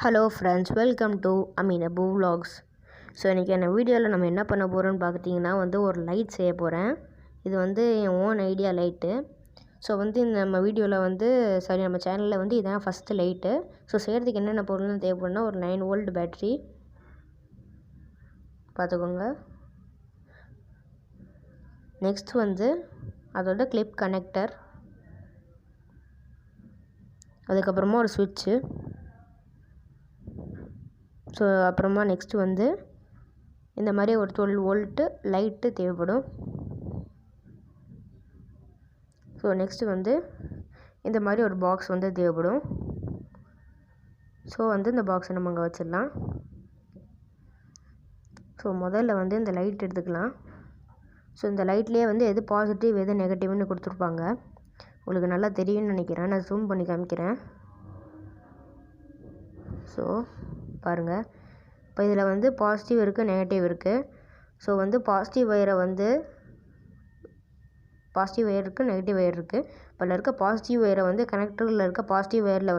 Hello friends, welcome to Ameen Abu Vlogs. So இன்றைக்கி என்ன வீடியோவில் நம்ம என்ன பண்ண போகிறோன்னு பார்த்துட்டிங்கன்னா ஒரு லைட் செய்ய போகிறேன். இது என் ஓன் ஐடியா லைட்டு. ஸோ இந்த நம்ம வீடியோவில் நம்ம சேனலில் இதான் ஃபஸ்ட்டு லைட்டு. ஸோ செய்கிறதுக்கு என்னென்ன பொருள்னு தேவைப்படுனா ஒரு 9 வோல்ட் பேட்ரி பார்த்துக்கோங்க. நெக்ஸ்ட் அதோட கிளிப் கனெக்டர், அதுக்கப்புறமா ஒரு சுவிட்சு. ஸோ அப்புறமா நெக்ஸ்ட் இந்த மாதிரி ஒரு 12 வோல்ட்டு லைட்டு தேவைப்படும். ஸோ நெக்ஸ்ட் இந்த மாதிரி ஒரு பாக்ஸ் தேவைப்படும். ஸோ இந்த பாக்ஸை நம்ம அங்கே வச்சிடலாம். ஸோ முதல்ல இந்த லைட் எடுத்துக்கலாம். ஸோ இந்த லைட்லேயே எது பாசிட்டிவ் எது நெகட்டிவ்னு கொடுத்துருப்பாங்க. உங்களுக்கு நல்லா தெரியும்னு நினைக்கிறேன். நான் ஜூம் பண்ணி காமிக்கிறேன். ஸோ பாருங்கள், இப்போ இதில் பாசிட்டிவ் இருக்குது, நெகட்டிவ் இருக்குது. ஸோ பாசிட்டிவ் வயரை பாசிட்டிவ் வயர் இருக்குது, நெகட்டிவ் வயர் இருக்குது. இப்போ அதில் இருக்க பாசிட்டிவ் வயரை கனெக்டரில் இருக்க பாசிட்டிவ் வயரில்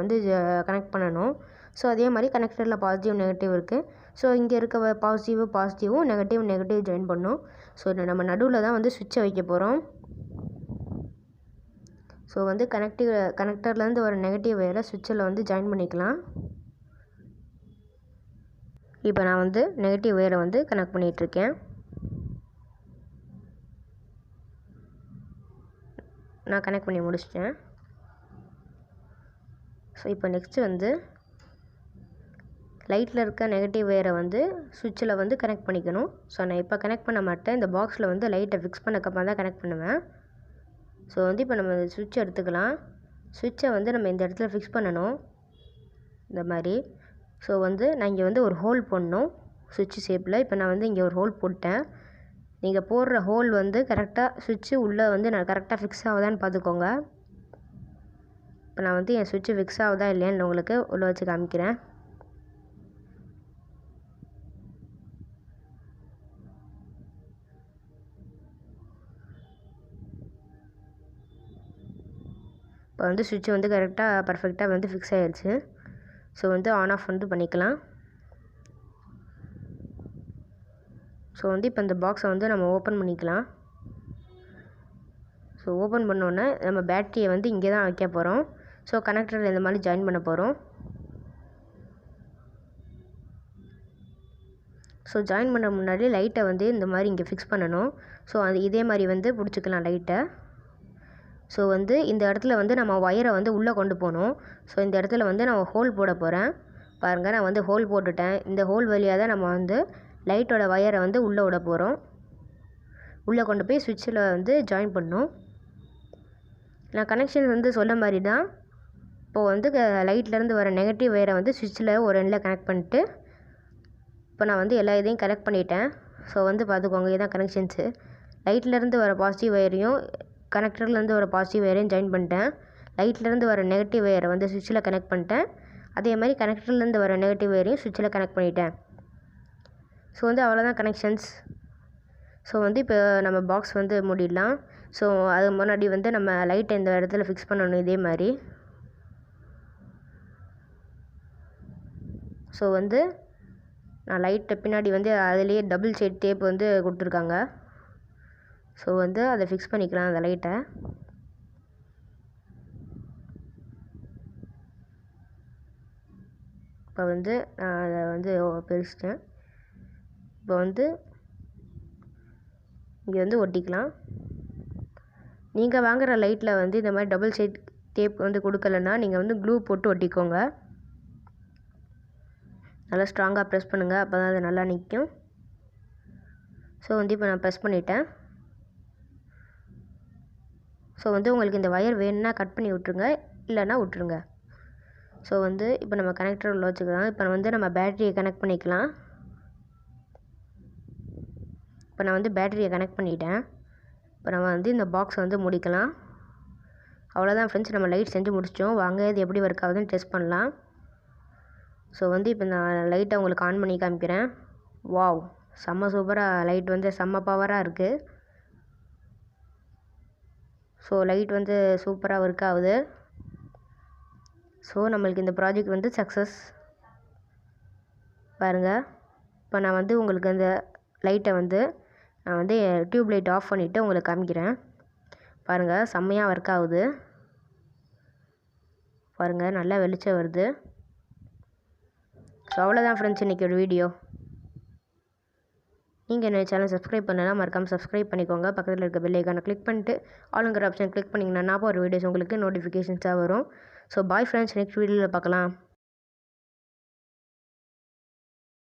கனெக்ட் பண்ணணும். ஸோ அதே மாதிரி கனெக்டரில் பாசிட்டிவ் நெகட்டிவ் இருக்குது. ஸோ இங்கே இருக்க பாசிட்டிவும் நெகட்டிவ் ஜாயின் பண்ணணும். ஸோ நம்ம நடுவில் தான் சுவிட்சை வைக்க போகிறோம். ஸோ கனெக்டர்லேருந்து வர நெகட்டிவ் வயரை சுவிட்சில் ஜாயின் பண்ணிக்கலாம். இப்போ நான் நெகட்டிவ் வயரை கனெக்ட் பண்ணிகிட்ருக்கேன். நான் கனெக்ட் பண்ணி முடிச்சிட்டேன். ஸோ இப்போ நெக்ஸ்ட்டு லைட்டில் இருக்க நெகட்டிவ் வயரை சுவிட்சில் கனெக்ட் பண்ணிக்கணும். ஸோ நான் இப்போ கனெக்ட் பண்ண மாட்டேன். இந்த பாக்ஸில் லைட்டை ஃபிக்ஸ் பண்ணக்கப்புறம் தான் கனெக்ட் பண்ணுவேன். ஸோ இப்போ நம்ம சுவிட்சை எடுத்துக்கலாம். சுவிட்சை நம்ம இந்த இடத்துல ஃபிக்ஸ் பண்ணணும், இந்த மாதிரி. ஸோ நான் இங்கே ஒரு ஹோல் போடணும் சுவிட்ச் ஷேப்பில். இப்போ நான் இங்கே ஒரு ஹோல் போட்டேன். நீங்கள் போடுற ஹோல் கரெக்டாக சுவிட்சு உள்ளே நான் கரெக்டாக ஃபிக்ஸ் ஆகுதான்னு பார்த்துக்கோங்க. இப்போ நான் என் சுவிட்சு ஃபிக்ஸ் ஆகுதா இல்லையான்னு உங்களுக்கு உள்ளே வச்சு காமிக்கிறேன். இப்போ சுவிட்சு கரெக்டாக பர்ஃபெக்டாக ஃபிக்ஸ் ஆகிடுச்சு. ஸோ ஆன் ஆஃப் பண்ணிக்கலாம். ஸோ இப்போ இந்த பாக்ஸை நம்ம ஓப்பன் பண்ணிக்கலாம். ஸோ ஓப்பன் பண்ணோன்னே நம்ம பேட்டரியை இங்கே தான் வைக்க போகிறோம். ஸோ கனெக்டரில் இந்த மாதிரி ஜாயின் பண்ண போகிறோம். ஸோ ஜாயின் பண்ண முன்னாடி லைட்டை இந்த மாதிரி இங்கே ஃபிக்ஸ் பண்ணணும். ஸோ இதே மாதிரி பிடிச்சிக்கலாம் லைட்டை. ஸோ இந்த இடத்துல நம்ம ஒயரை உள்ளே கொண்டு போகணும். ஸோ இந்த இடத்துல நான் ஹோல் போட போகிறேன். பாருங்கள், நான் ஹோல் போட்டுட்டேன். இந்த ஹோல் வழியாக தான் நம்ம லைட்டோட ஒயரை உள்ளே விட போகிறோம். உள்ளே கொண்டு போய் சுவிட்சில் ஜாயின் பண்ணணும். நான் கனெக்ஷன் சொல்ல மாதிரி தான். இப்போது லைட்லேருந்து வர நெகட்டிவ் வயரை சுவிட்சில் ஒரு எண்டில் கனெக்ட் பண்ணிட்டு இப்போ நான் எல்லா இதையும் கனெக்ட் பண்ணிட்டேன். ஸோ பார்த்துக்கோங்க, இதுதான் கனெக்ஷன்ஸு. லைட்லேருந்து வர பாசிட்டிவ் வயரையும் கனெக்டர்லேருந்து வர பாசிட்டிவ் வயரையும் ஜாயின் பண்ணிட்டேன். லைட்லேருந்து வர நெகட்டிவ் வயரை சுவிட்சில் கனெக்ட் பண்ணிட்டேன். அதே மாதிரி கனெக்டர்லேருந்து வர நெகட்டிவ் வயரையும் சுவிட்சில் கனெக்ட் பண்ணிட்டேன். ஸோ அவ்வளோதான் கனெக்ஷன்ஸ். ஸோ இப்போ நம்ம பாக்ஸ் மூடிடலாம். ஸோ அது முன்னாடி நம்ம லைட்டை இந்த இடத்துல ஃபிக்ஸ் பண்ணணும் இதே மாதிரி. ஸோ நான் லைட்டை பின்னாடி அதிலேயே டபுள் சைட் டேப் கொடுத்துருக்காங்க. ஸோ அதை ஃபிக்ஸ் பண்ணிக்கலாம் அந்த லைட்டை. இப்போ நான் அதை பிரிச்சிட்டேன். இப்போ இங்கே ஒட்டிக்கலாம். நீங்கள் வாங்குகிற லைட்டில் இந்த மாதிரி டபுள் சைட் டேப் கொடுக்கலன்னா நீங்கள் க்ளூ போட்டு ஒட்டிக்கோங்க. நல்லா ஸ்ட்ராங்காக ப்ரெஸ் பண்ணுங்கள், அப்போ தான் அது நல்லா நிற்கும். ஸோ இப்போ நான் ப்ரெஸ் பண்ணிட்டேன். ஸோ உங்களுக்கு இந்த ஒயர் வேணும்னா கட் பண்ணி விட்ருங்க, இல்லைன்னா விட்ருங்க. ஸோ இப்போ நம்ம கனெக்டர் உள்ள வச்சுக்கலாம். இப்போ நம்ம பேட்டரியை கனெக்ட் பண்ணிக்கலாம். இப்போ நான் பேட்டரியை கனெக்ட் பண்ணிட்டேன். இப்போ நம்ம இந்த பாக்ஸை முடிக்கலாம். அவ்வளோதான் ஃப்ரெண்ட்ஸ், நம்ம லைட் செஞ்சு முடிச்சிட்டோம். வாங்க இது எப்படி ஒர்க் ஆகுதுன்னு டெஸ்ட் பண்ணலாம். ஸோ இப்போ நான் லைட்டை உங்களுக்கு ஆன் பண்ணி காமிக்கிறேன். வாவ், செம்ம சூப்பராக லைட் செம்ம பவராக இருக்குது. ஸோ லைட் சூப்பராக ஒர்க் ஆகுது. ஸோ நம்மளுக்கு இந்த ப்ராஜெக்ட் சக்ஸஸ். பாருங்கள். இப்போ நான் வந்து உங்களுக்கு அந்த லைட்டை வந்து நான் வந்து டியூப் லைட் ஆஃப் பண்ணிவிட்டு உங்களுக்கு காமிக்கிறேன். பாருங்கள், செம்மையாக ஒர்க் ஆகுது. பாருங்கள், நல்லா வெளிச்சம் வருது. ஸோ அவ்வளோதான் ஃப்ரெண்ட்ஸ் இன்றைக்கி வீடியோ. நீங்கள் என்ன சேனல் சப்ஸ்கிரைப் பண்ணலாம், மறக்காமல் சப்ஸ்கிரைப் பண்ணிக்கோங்க. பக்கத்தில் இருக்க பெல் ஐக்கானை கிளிக் பண்ணிட்டு ஆளுங்கிற ஆப்ஷன் கிளிக் பண்ணிங்கன்னா நான் ஒரு வீடியோஸ் உங்களுக்கு நோட்டிஃபிகேஷன்ஸாக வரும். ஸோ பாய் ஃப்ரெண்ட்ஸ், நெக்ஸ்ட் வீடியோவில் பார்க்கலாம்.